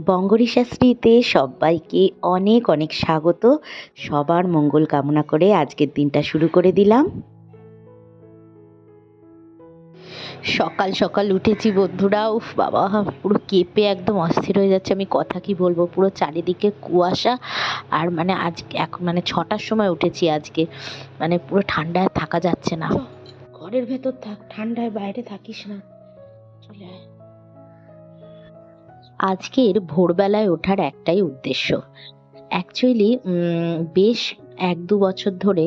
বঙ্গরি শাস্ত্রীতে সবাইকে অনেক অনেক স্বাগত। সবার মঙ্গল কামনা করে আজকের দিনটা শুরু করে দিলাম। সকাল সকাল উঠেছি বন্ধুরা, উফ বাবা, পুরো কেঁপে একদম অস্থির হয়ে যাচ্ছে। আমি কথা কি বলবো, পুরো চারিদিকে কুয়াশা। আর মানে আজকে মানে 6টার সময় উঠেছি আজকে, মানে পুরো ঠান্ডায় থাকা যাচ্ছে না। ঘরের ভেতর থাক, ঠান্ডায় বাইরে থাকিস না, চলে আয়। আজকের ভোরবেলায় ওঠার একটাই উদ্দেশ্য। অ্যাকচুয়ালি বেশ ১-২ বছর ধরে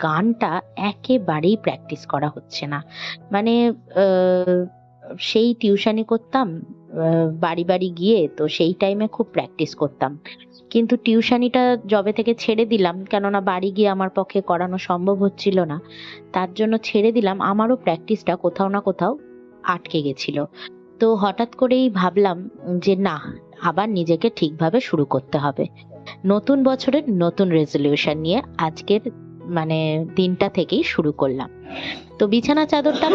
গানটা একেবারেই প্র্যাকটিস করা হচ্ছে না। মানে আ সেই টিউশনি করতাম বাড়ি, বাড়ি গিয়ে, তো সেই টাইমে খুব প্র্যাকটিস করতাম। কিন্তু টিউশনিটা যবে থেকে ছেড়ে দিলাম, কেননা বাড়ি গিয়ে আমার পক্ষে করানো সম্ভব হচ্ছিল না। তার জন্য ছেড়ে দিলাম। আমারও প্র্যাকটিসটা কোথাও না কোথাও আটকে গেছিল। তো হঠাৎ করেই ভাবলাম যে না, আবার নিজেকে ঠিকভাবে শুরু করতে হবে। নতুন বছরের নতুন রেজোলিউশন নিয়ে আজকের মানে দিনটা থেকেই শুরু করলাম। তো বিছানার চাদরটা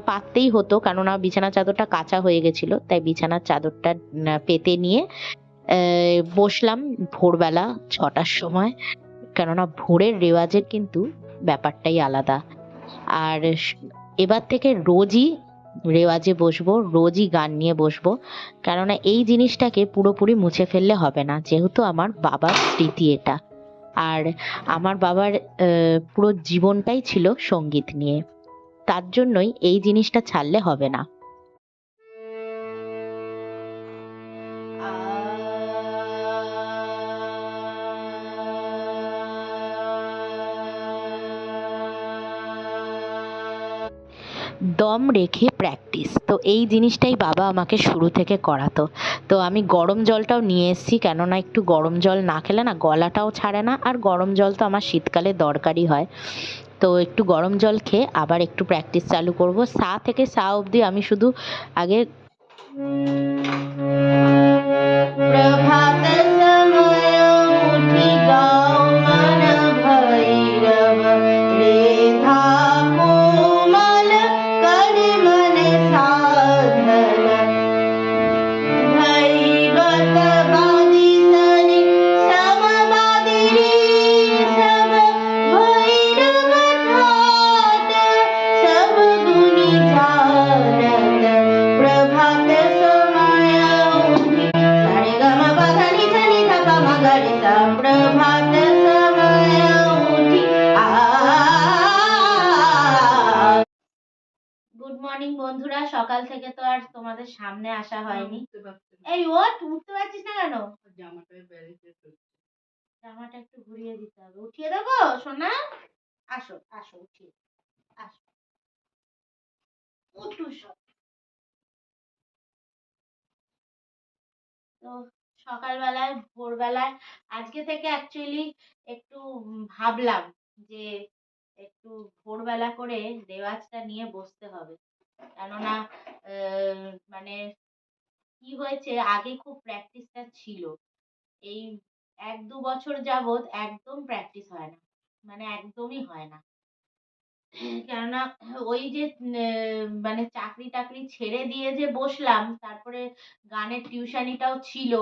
পাততেই হতো, কেননা বিছানার চাদরটা কাঁচা হয়ে গেছিল। তাই বিছানার চাদরটা পেতে নিয়ে বসলাম ভোরবেলা ৬টার সময়। কেননা ভোরের রেওয়াজের কিন্তু ব্যাপারটাই আলাদা। আর এবার থেকে রোজই রেওয়াজে বসবো, রোজই গান নিয়ে বসবো। কেননা এই জিনিসটাকে পুরোপুরি মুছে ফেললে হবে না। যেহেতু আমার বাবার স্মৃতি এটা। আর আমার বাবার পুরো জীবনটাই ছিল সঙ্গীত নিয়ে। তার জন্যই এই জিনিসটা ছাড়লে হবে না। দম রেখে প্র্যাকটিস, তো এই জিনিসটাই বাবা আমাকে শুরু থেকে করাতো। তো আমি গরম জলটাও নিয়ে এসেছি, কেননা একটু গরম জল না খেলে না গলাটাও ছাড়ে না, আর গরম জল তো আমার শীতকালে দরকারই হয়। তো একটু গরম জল খেয়ে আবার একটু প্র্যাকটিস চালু করব। সা থেকে সা অবধি আমি শুধু আগে প্রভাত সময় উঠি গাও মন ভৈরব, রেধা কোমল করে মন সাধন, ধৈবত বাদি সনি সমবাদি রে সব, ভৈরব ঠাট সব গুনি জানত, প্রভাত সময় উঠি সারে গম পাধানি সানি ধাপা মাগারে সা, প্রভাত সময় উঠি গুড মর্নিং বন্ধুরা। সকাল থেকে তো আর তোমাদের সামনে আসা হয়নি। এই উঠতে পারছিস না কেন? জামাটা একটু ঘুরিয়ে দিতে হবে। উঠিয়ে দেবো সোনা? আসো আসো, উঠিয়ে আসো, উঠু সব। তো সকালবেলায় ভোরবেলায় আজকে থেকে অ্যাকচুয়ালি একটু ভাবলাম যে একটু ভোরবেলা করে রেওয়াজটা নিয়ে বসতে হবে। কেননা মানে কি হয়েছে, আগে খুব প্র্যাকটিসটা ছিল। এই ১-২ বছর যাবৎ একদম প্র্যাকটিস হয় না, মানে একদমই হয় না। কেননা ওই যে মানে চাকরি টাকরি ছেড়ে দিয়ে যে বসলাম, তারপরে গানের টিউশনিটাও ছিল,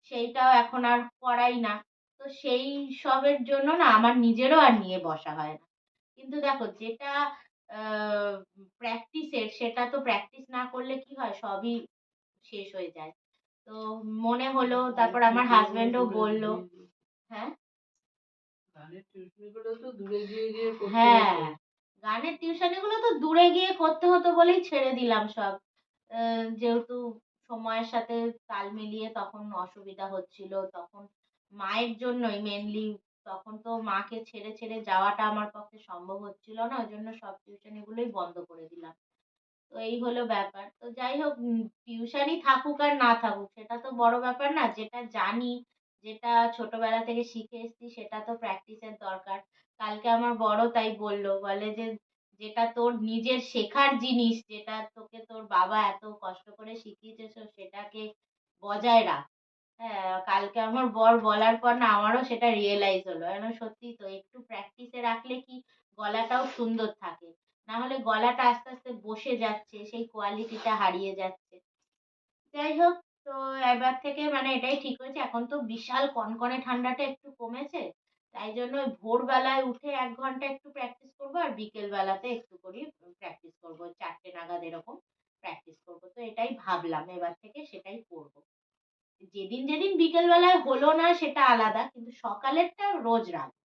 সেইটাও এখন আর করাই না। তো সেই সবের জন্য না আমার নিজেরও আর নিয়ে বসা হয় না। কিন্তু দেখো, যেটা প্র্যাকটিসের সেটা তো প্র্যাকটিস না করলে কি হয়, সবই শেষ হয়ে যায়। তো মনে হলো, তারপর আমার হাজবেন্ডও বলল। হ্যাঁ, হ্যাঁ, গানের টিউশনি গুলো তো দূরে গিয়ে করতে হতো বলেই ছেড়ে দিলাম সব। যেহেতু সময়ের সাথে তাল মিলিয়ে তখন অসুবিধা হচ্ছিল, তখন মায়ের জন্যই মেনলি। তখন তো মাকে ছেড়ে ছেড়ে যাওয়াটা আমার পক্ষে সম্ভব হচ্ছিল না, ওই জন্য সব টিউশনি গুলোই বন্ধ করে দিলাম। তো এই হলো ব্যাপার। তো যাই হোক, টিউশনি থাকুক আর না থাকুক সেটা তো বড় ব্যাপার না। যেটা জানি, যেটা ছোটবেলা থেকে শিখে এসেছি, সেটা তো প্র্যাকটিসের দরকার। কালকে আমার বড় তাই বলল, বলে যে যেটা তোর নিজের শেখার জিনিস, যেটা তোকে তোর বাবা এত কষ্ট করে শিখিয়েছে, সেটাকে বজায় রাখ। হ্যাঁ, কালকে আমার বর বলার পর না আমারও সেটা রিয়েলাইজ হলো। সত্যি তো, একটু প্র্যাকটিসে রাখলে কি গলাটাও সুন্দর থাকে। না হলে গলাটা আস্তে আস্তে বসে যাচ্ছে, সেই কোয়ালিটিটা হারিয়ে যাচ্ছে। যাই হোক, তো এবার থেকে মানে এটাই ঠিক হয়েছে, এখন তো বিশাল কনকনে ঠান্ডাটা একটু কমেছে, তাই জন্য ওই ভোরবেলায় উঠে 1 ঘন্টা একটু প্র্যাকটিস করবো, আর বিকেল বেলাতে একটু করে প্র্যাকটিস করবো, 4টে নাগাদ এরকম প্র্যাকটিস করবো। তো এটাই ভাবলাম এবার থেকে সেটাই করবো। যেদিন যেদিন বিকেল বেলায় হলো না সেটা আলাদা, কিন্তু সকালেরটা রোজ রাখবো।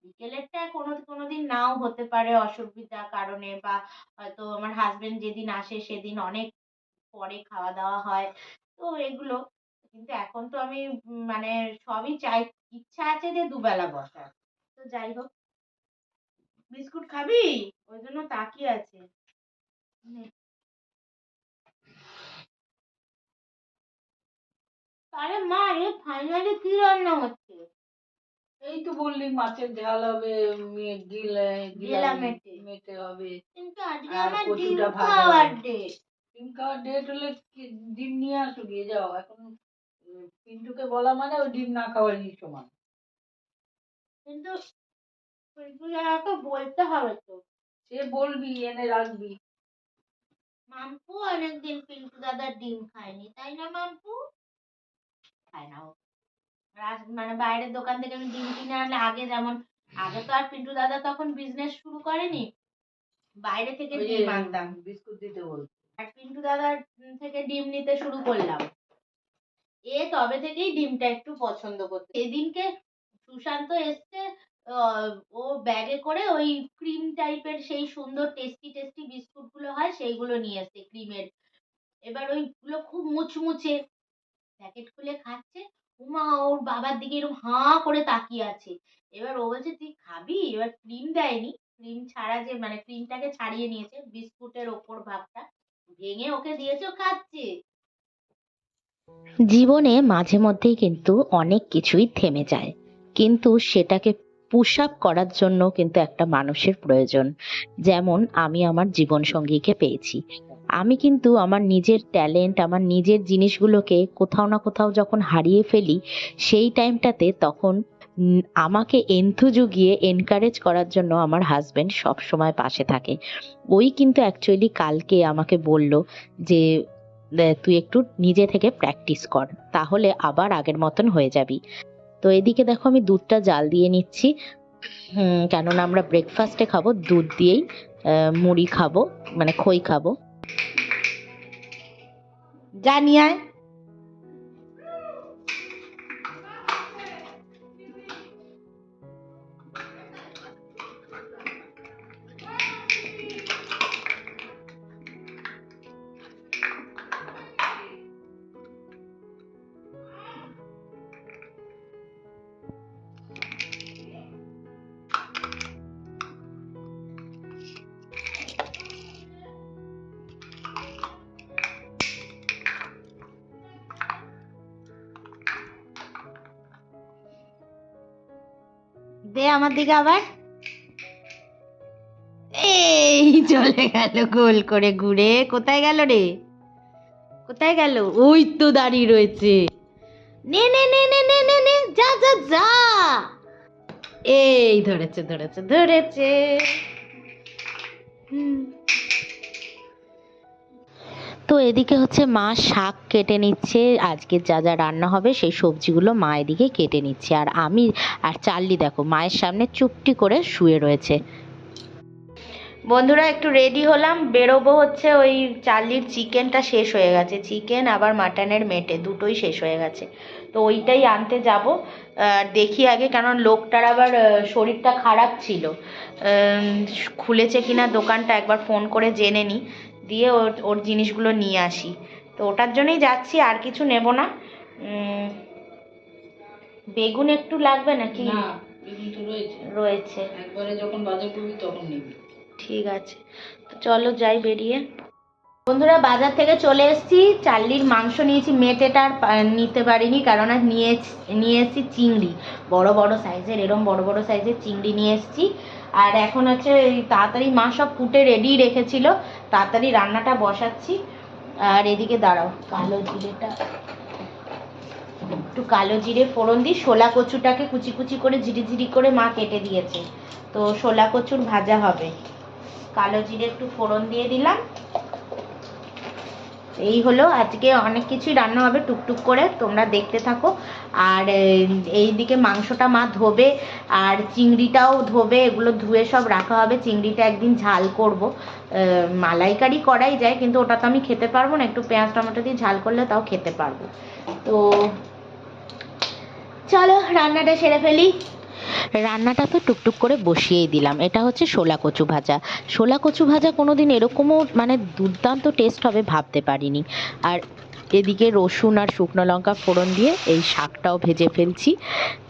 বিকেলেরটা কোনোদিন নাও হতে পারে অসুবিধা কারণে, বা হয়তো আমার হাজবেন্ড যেদিন আসে সেদিন অনেক পরে খাওয়া দাওয়া হয়, তো এগুলো। কিন্তু এখন তো আমি মানে সবই চাই, ইচ্ছা আছে যে দুবেলা বসার। তো যাই হোক, বিস্কুট খাবি? ওই জন্য তাকিয়ে আছে। নে। আরে মা, এ ফাইনালি কি রান্না হচ্ছে? এই তো বললি মাছের ঝাল হবে, গিলা গেলা গিলা মেটে। মেটে হবে, কিন্তু আজকে আর আমার ডিম কচুটা ভাজা খাওয়ার হবে। ডেট। ডিম খাওয়ার ডেট হলে ডিম নিয়ে আসো, গিয়ে যাও এখন। পিন্টুকে বলা মানে ওই ডিম না খাওয়ারই সমান। কিন্তু আমাকে বলতে হবে তো। সে বলবি, এনে রাখবি। মাম্পু অনেকদিন পিন্টু দাদার ডিম খায়নি, তাই না মাম্পু? খায় না ও। মানে বাইরের দোকান থেকে আমি ডিম কিনে আনলে, আগে যেমন, আগে তো আর পিন্টু দাদা তখন বিজনেস শুরু করেনি, বাইরে থেকে ওই যে ডিম আনতাম, বিস্কুট দিতে বল। আর পিন্টু দাদার থেকে ডিম নিতে শুরু করলাম। তবে থেকেই ডিমটা একটু পছন্দ করতে। সেদিনকে সুশান্ত এসছে, আহ, ও ব্যাগে করে ওই ক্রিম টাইপের সেই সুন্দর টেস্টি টেস্টি বিস্কুট গুলো হয় সেইগুলো নিয়ে এসছে, ক্রিমের। এবার ওইগুলো খুব মুচমুচে, প্যাকেট খুলে খাচ্ছে। উমা, ওর বাবার দিকে এরকম হাঁ করে তাকিয়ে আছে। এবার ও বলছে তুই খাবি? এবার ক্রিম দেয়নি, ক্রিম ছাড়া, যে মানে ক্রিমটাকে ছাড়িয়ে নিয়েছে, বিস্কুটের ওপর ভাগটা ভেঙে ওকে দিয়েছে, ও খাচ্ছে। জীবনে মাঝে মধ্যেই কিন্তু অনেক কিছুই থেমে যায়, কিন্তু সেটাকে পুশ আপ করার জন্য কিন্তু একটা মানুষের প্রয়োজন। যেমন আমি আমার জীবন সঙ্গীকে পেয়েছি। আমি কিন্তু আমার নিজের ট্যালেন্ট, আমার নিজের জিনিসগুলোকে কোথাও না কোথাও যখন হারিয়ে ফেলি, সেই টাইমটাতে তখন আমাকে এন্থু জুগিয়ে এনকারেজ করার জন্য আমার হাজবেন্ড সব সময় পাশে থাকে। ওই কিন্তু অ্যাকচুয়ালি কালকে আমাকে বলল যে তুই একটু নিজে থেকে প্র্যাকটিস কর, তাহলে আবার আগের মতন হয়ে যাবি। তো এদিকে দেখো আমি দুধটা জাল দিয়ে নিচ্ছি, কেননা আমরা ব্রেকফাস্টে খাবো দুধ দিয়েই, মুড়ি খাবো, মানে খই খাবো। জানি আয়। দে আমার দিকে আবার। এই চলে গেল গোল করে ঘুরে। কোথায় গেল রে? কোথায় গেল? ওই তো দাঁড়িয়ে রয়েছে। নে নে নে নে নে নে নে, যা যা যা। এই ধরেছে ধরেছে ধরেছে। তো এদিকে হচ্ছে মা শাক কেটে নিচ্ছে, আজকে যা যা রান্না হবে সেই সবজিগুলো মা এদিকে কেটে নিচ্ছে, আর আমি আর চার্লি দেখো মায়ের সামনে চুপটি করে শুয়ে রয়েছে। বন্ধুরা একটু রেডি হলাম, বেরোবো। হচ্ছে ওই চার্লির চিকেনটা শেষ হয়ে গেছে, চিকেন আবার মাটনের মেটে দুটোই শেষ হয়ে গেছে, তো ওইটাই আনতে যাব। দেখি আগে, কারণ লোকটার আবার শরীরটা খারাপ ছিল, খুলেছে কিনা দোকানটা একবার ফোন করে জেনে নিই, দিয়ে ওর ওর জিনিসগুলো নিয়ে আসি। তো ওটার জন্যই যাচ্ছি, আর কিছু নেব না। বেগুন একটু লাগবে নাকি? না, বেগুন তো রয়েছে। রয়েছে, একবারে যখন বাজার করবি তখন নিবি। ঠিক আছে, তো চলো যাই বেরিয়ে। বন্ধুরা বাজার থেকে চলে এসেছি, চার্লির মাংস নিয়েছি, মেটেটা আর নিতে পারিনি, কারণ আর নিয়ে এসেছি চিংড়ি, বড় বড় সাইজের, এরম বড় বড় সাইজের চিংড়ি নিয়ে এসেছি। আর এখন হচ্ছে তাড়াতাড়ি মা সব কুটে রেডি রেখেছিল, তাড়াতাড়ি রান্নাটা বসাচ্ছি। আর এদিকে দাঁড়াও, কালো জিরেটা, একটু কালো জিরে ফোড়ন দিই, শোলা কচুটাকে কুচি কুচি করে ঝিরি করে মা কেটে দিয়েছে, তো শোলা কচুর ভাজা হবে। কালো জিরে একটু ফোড়ন দিয়ে দিলাম, এই হলো আজকে অনেক কিছুই রান্না হবে টুকটুক করে, তোমরা দেখতে থাকো। আর এইদিকে মাংসটা মা ধোবে আর চিংড়িটাও ধোবে, এগুলো ধুয়ে সব রাখা হবে। চিংড়িটা একদিন ঝাল করব, মালাইকারি করাই যায় কিন্তু ওটা তো আমি খেতে পারবো না, একটু পেঁয়াজ টমেটো দিয়ে ঝাল করলে তাও খেতে পারবো। তো চলো রান্নাটা সেরে ফেলি। রান্নাটা তো টুকটুক করে বসিয়েই দিলাম। এটা হচ্ছে শোলা কচু ভাজা। শোলা কচু ভাজা কোনোদিন এরকমও মানে দুর্দান্ত টেস্ট হবে ভাবতে পারিনি। আর এদিকে রসুন আর শুকনো লঙ্কা ফোড়ন দিয়ে এই শাকটাও ভেজে ফেলছি।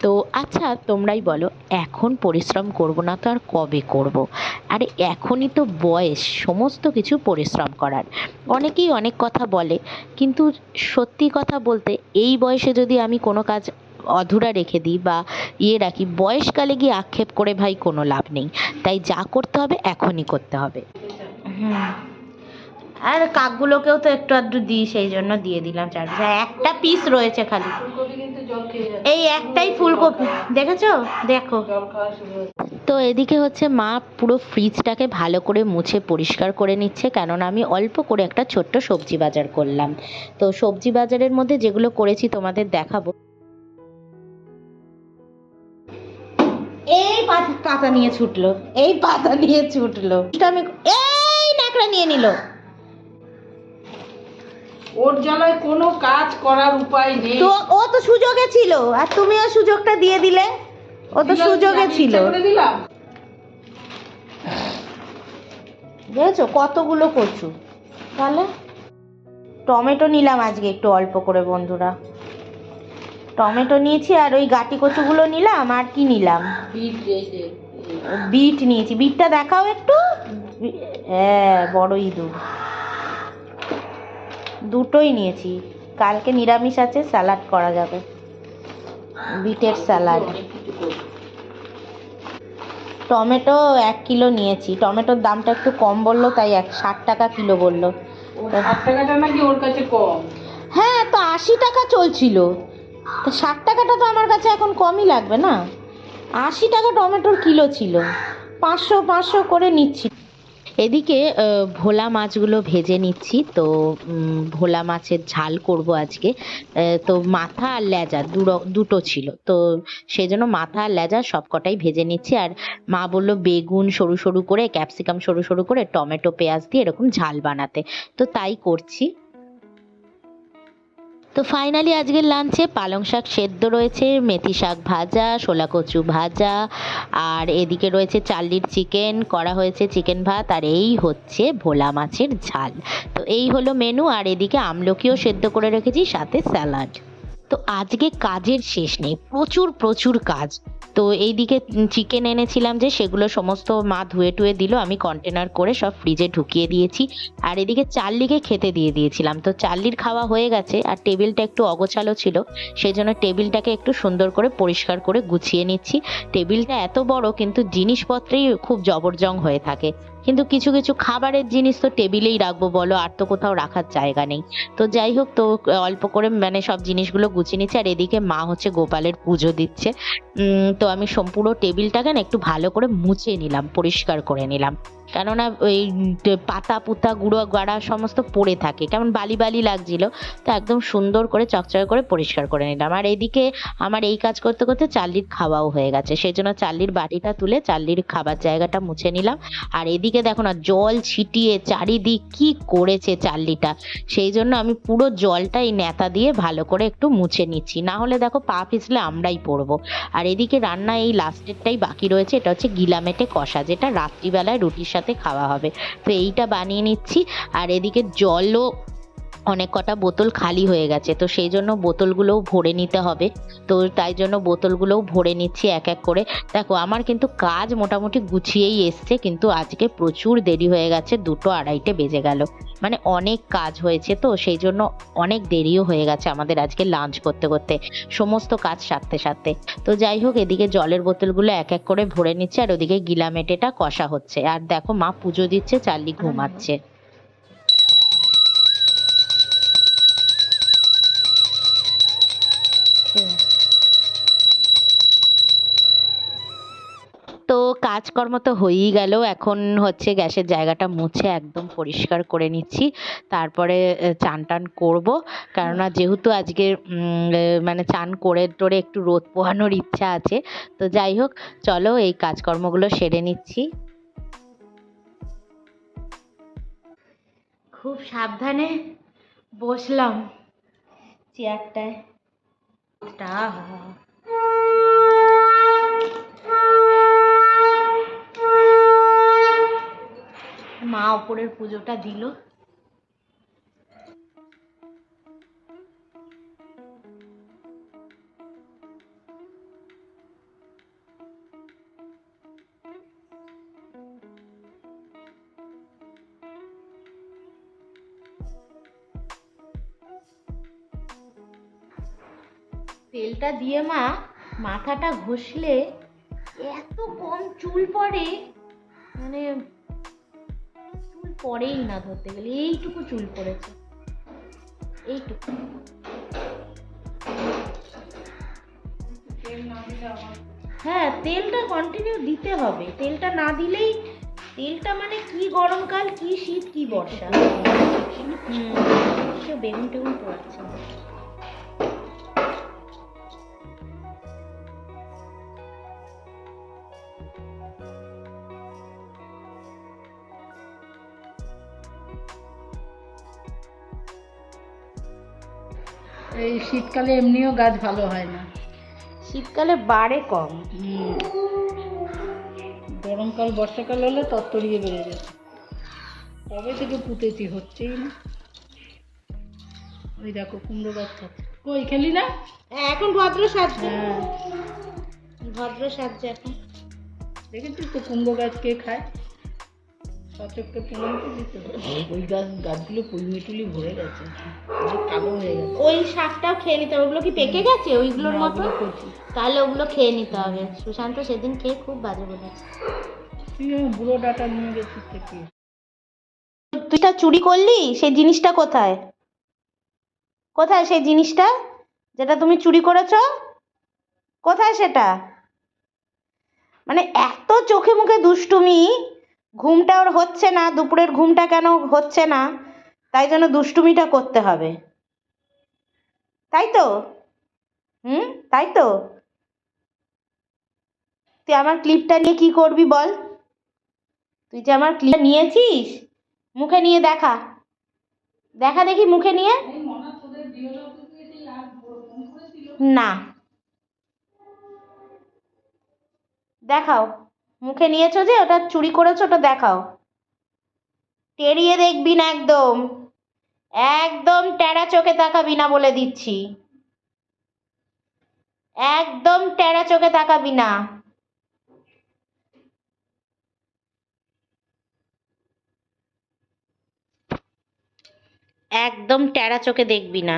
তো আচ্ছা তোমরাই বলো, এখন পরিশ্রম করব না তো আর কবে করব? আরে এখনই তো বয়স সমস্ত কিছু পরিশ্রম করার। অনেকেই অনেক কথা বলে, কিন্তু সত্যি কথা বলতে এই বয়সে যদি আমি কোনো কাজ অধুরা রেখে দিই বা রাখি, বয়সকালে গিয়ে আক্ষেপ করে ভাই কোনো লাভ নেই। তাই যা করতে হবে এখনই করতে হবে। হুম, আর কাকগুলোকেও তো একটু আধটু দিই, সেই জন্য দিয়ে দিলাম চারটে। একটা পিস রয়েছে খালি, এই একটাই ফুলকপি, দেখেছো? দেখো। তো এদিকে হচ্ছে মা পুরো ফ্রিজটাকে ভালো করে মুছে পরিষ্কার করে নিচ্ছে, কেননা আমি অল্প করে একটা ছোট্ট সবজি বাজার করলাম। তো সবজি বাজারের মধ্যে যেগুলো করেছি তোমাদের দেখাবো। এই পাতা নিয়ে ছুটলো, এই পাতা নিয়ে ছুটলো, আমি এই ন্যাকড়া নিয়ে নিল। ওর জ্বালায় কোনো কাজ করার উপায় নেই। তো ও তো সুযোগে ছিল আর তুমিও সুযোগটা দিয়ে দিলে। ও তো সুযোগে ছিল। দিলাম। বুঝেছো কতগুলো কচু। তাহলে টমেটো নিলাম আজকে একটু অল্প করে বন্ধুরা, টমেটো নিয়েছি আর ওই গাটি কচুগুলো নিলাম। আর কি নিলাম? বিট নিয়েছি। বিটটা দেখাও একটু। হ্যাঁ বড় ইঁদুর। দুটোই নিয়েছি, কালকে নিরামিষ আছে, স্যালাড করা যাবে, বিটের স্যালাড। টমেটো 1 কিলো নিয়েছি। টমেটোর দামটা একটু কম বললো তাই 60 টাকা কিলো বললো। 60 টাকাটা নাকি ওর কাছে কম? হ্যাঁ তো 80 টাকা চলছিল, তো 60 টাকাটা তো আমার কাছে এখন কমই লাগবে না। 80 টাকা টমেটোর কিলো ছিল, 500 করে নিচ্ছি। এদিকে ভোলা মাছগুলো ভেজে নিচ্ছি। তো ভোলা মাছের ঝাল করব আজকে। তো মাথা আর লেজা দুটো ছিল, তো সেই জন্য মাথা আর লেজা সবকটাই ভেজে নিচ্ছি। আর মা বললো বেগুন সরু সরু করে, ক্যাপসিকাম সরু সরু করে, টমেটো পেঁয়াজ দিয়ে এরকম ঝাল বানাতে, তো তাই করছি। তো ফাইনালি আজকের লাঞ্চে পালং শাক সেদ্ধ রয়েছে, মেথি শাক ভাজা, শোলা কচু ভাজা, আর এদিকে রয়েছে চার্লির চিকেন করা হয়েছে, চিকেন ভাত, আর এই হচ্ছে ভোলা মাছের ঝাল। তো এই হলো মেনু। আর এদিকে আমলকিও সেদ্ধ করে রেখেছি, সাথে স্যালাড। তো আজকে কাজের শেষ নেই, প্রচুর প্রচুর কাজ। তো এইদিকে চিকেন এনেছিলাম যে, সেগুলো সমস্ত মা ধুয়ে টুয়ে দিল, আমি কন্টেনার করে সব ফ্রিজে ঢুকিয়ে দিয়েছি। আর এদিকে চার্লিকে খেতে দিয়ে দিয়েছিলাম। তো চার্লির খাওয়া হয়ে গেছে, আর টেবিলটা একটু অগোছালো ছিল, সেই জন্য টেবিলটাকে একটু সুন্দর করে পরিষ্কার করে গুছিয়ে নিচ্ছি। টেবিলটা এত বড় কিন্তু জিনিসপত্রেই খুব জবরজং হয়ে থাকে, কিন্তু কিছু কিছু খাবারের জিনিস তো টেবিলেই রাখবো বলো, আর তো কোথাও রাখার জায়গা নেই। তো যাই হোক, তো অল্প করে মানে সব জিনিসগুলো গুছিয়ে নিচ্ছে। আর এদিকে মা হচ্ছে গোপালের পুজো দিচ্ছে। তো আমি সম্পূর্ণ টেবিলটাকে না একটু ভালো করে মুছে নিলাম, পরিষ্কার করে নিলাম, কেননা ওই পাতা পুতা গুঁড়ো গাড়া সমস্ত পড়ে থাকে, কেমন বালি বালি লাগছিল। তো একদম সুন্দর করে চকচকে করে পরিষ্কার করে নিলাম। আর এদিকে আমার এই কাজ করতে করতে চার্লির খাওয়াও হয়ে গেছে, সেই জন্য চার্লির বাটিটা তুলে চার্লির খাবার জায়গাটা মুছে নিলাম। আর এদিকে দেখো না, জল ছিটিয়ে চারিদিক কি করেছে চার্লিটা, সেই জন্য আমি পুরো জলটা এই নেতা দিয়ে ভালো করে একটু মুছে নিচ্ছি, না হলে দেখো পা পিছলে আমরাই পড়বো। আর এদিকে রান্না এই লাস্টেরটাই বাকি রয়েছে, এটা হচ্ছে গিলামেটে কষা, যেটা রাত্রিবেলায় রুটির সাথে খাওয়া হবে। তো এইটা বানিয়ে নিচ্ছি। আর এদিকে জলও অনেক কটা বোতল খালি হয়ে গেছে, তো সেই জন্য বোতলগুলোও ভরে নিতে হবে। তো তাই জন্য বোতলগুলোও ভরে নিচ্ছি এক এক করে। দেখো আমার কিন্তু কাজ মোটামুটি গুছিয়েই এসছে, কিন্তু আজকে প্রচুর দেরি হয়ে গেছে, 2-2:30 বেজে গেল। মানে অনেক কাজ হয়েছে, তো সেই জন্য অনেক দেরিও হয়ে গেছে আমাদের আজকে লাঞ্চ করতে করতে, সমস্ত কাজ সারতে সারতে। তো যাই হোক, এদিকে জলের বোতলগুলো এক এক করে ভরে নিচ্ছে, আর ওদিকে গিলামেটেটা কষা হচ্ছে। আর দেখো মা পুজো দিচ্ছে, চার্লি ঘুমাচ্ছে। তো কাজ কাজকর্ম তো হয়েই গেল, এখন হচ্ছে গ্যাসের জায়গাটা মুছে একদম পরিষ্কার করে নিচ্ছি, তারপরে চান টান করবো, কেননা যেহেতু আজকে মানে চান করে টোরে একটু রোদ পোহানোর ইচ্ছা আছে। তো যাই হোক, চলো এই কাজকর্মগুলো সেরে নিচ্ছি। খুব সাবধানে বসলাম চেয়ারটায়। মা ওপরের পুজোটা দিল। তেলটা দিয়ে মা মাথাটা ঘষলে এত কম চুল পড়ে, মানে চুল পড়েই না ধরতে গেলে, এইটুকু চুল পড়েছে, এইটুকু। হ্যাঁ, তেলটা কন্টিনিউ দিতে হবে, তেলটা না দিলেই, তেলটা মানে কি গরমকাল কি শীত কি বর্ষা, কেউ বেগুন টেগুন পোড়াচ্ছে না। এই শীতকালে এমনিও গাছ ভালো হয় না, শীতকালে বাড়ে কম, গরমকাল বর্ষাকাল হলে তত্তরিয়ে বেড়ে যায়। কবে থেকে পুঁতেছি, হচ্ছেই না। ওই দেখো কুমড়ো গাছ খাচ্ছে, কই খেলি না? এখন ভদ্র সাজছে, হ্যাঁ ভদ্র সাজছে এখন। দেখেছিস তো কুমড়ো গাছ কে খায়? সচককে পুঁতে দিতে ওই গাছগুলো পুলমিটুলি ভরে গেছে, কালো হয়ে গেছে। ওই শাকটাও খেয়ে নিতে হবে, ওগুলো কি পেকে গেছে ওইগুলোর না, মতো? ওগুলো কচি। তাহলে ওগুলো খেয়ে নিতে হবে। সুশান্ত সেদিন খেয়ে খুব বাজে বলেছে। তুই আমার বুড়ো ডাটা নিয়ে গেছিস থেকে। তুইটা চুরি করলি, সেই জিনিসটা কোথায়? কোথায় সেই জিনিসটা যেটা তুমি চুরি করেছো? কোথায় সেটা? মানে এত চোখে মুখে দুষ্টুমি, ঘুমটা ওর হচ্ছে না, দুপুরের ঘুমটা কেন হচ্ছে না, তাই জন্য দুষ্টুমিটা করতে হবে, তাই তো? তাই তো? তুই আমার ক্লিপটা নিয়ে কি করবি বল? তুই যে আমার ক্লিপটা নিয়েছিস, মুখে নিয়ে দেখা, দেখা দেখি মুখে নিয়ে। না, দেখাও, মুখে নিয়েছো যে, ওটা চুরি করেছো, ওটা দেখাও। টেরিয়ে দেখবি না একদম, একদম টেরা চোখে তাকাবি না বলে দিচ্ছি, একদম টেরা চোখে তাকাবি না। একদম টেরা চোখে দেখবি না।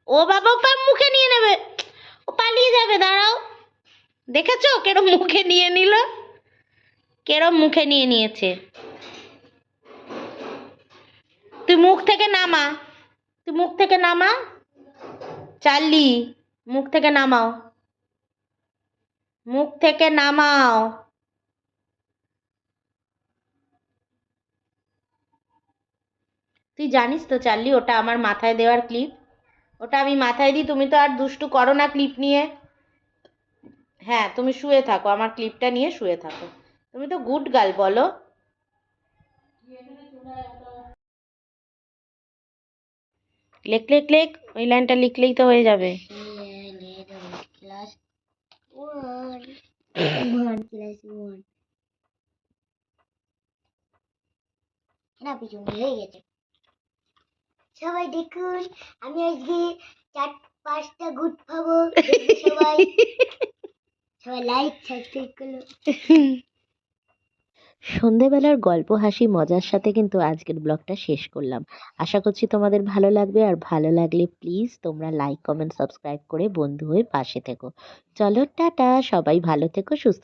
ও বাবা, ওপা মুখে নিয়ে নেবে, ও পালিয়ে যাবে, দাঁড়াও। দেখেছো কেরম মুখে নিয়ে নিল, কেরম মুখে নিয়ে নিয়েছে। তুই মুখ থেকে নামা, তুই মুখ থেকে নামা, চার্লি, মুখ থেকে নামাও, মুখ থেকে নামাও। তুই জানিস তো চার্লি, ওটা আমার মাথায় দেওয়ার ক্লিপ, ওটা আমি মাথায় দিই, তুমি তো আর দুষ্টু করো না ক্লিপ নিয়ে। হ্যাঁ, তুমি শুয়ে থাকো, আমার ক্লিপটা নিয়ে শুয়ে থাকো, তুমি তো গুড গার্ল বলো। লেখ লেখ লেখ, ওই লাইনটা লিখলেই তো হয়ে যাবে। না পিছন হয়ে গেছে। সবাই দেখুন, আমি আজকে 4-5টা গুড পাবো। সবাই সবাই লাইক সাবস্ক্রাইব করো। সন্ধেবেলার গল্প হাসি মজার সাথে কিন্তু আজকের ব্লগটা শেষ করলাম। আশা করছি তোমাদের ভালো লাগবে, আর ভালো লাগলে প্লিজ তোমরা লাইক কমেন্ট সাবস্ক্রাইব করে বন্ধু হয়ে পাশে থেকো। চলো টাটা, সবাই ভালো থেকো, সুস্থ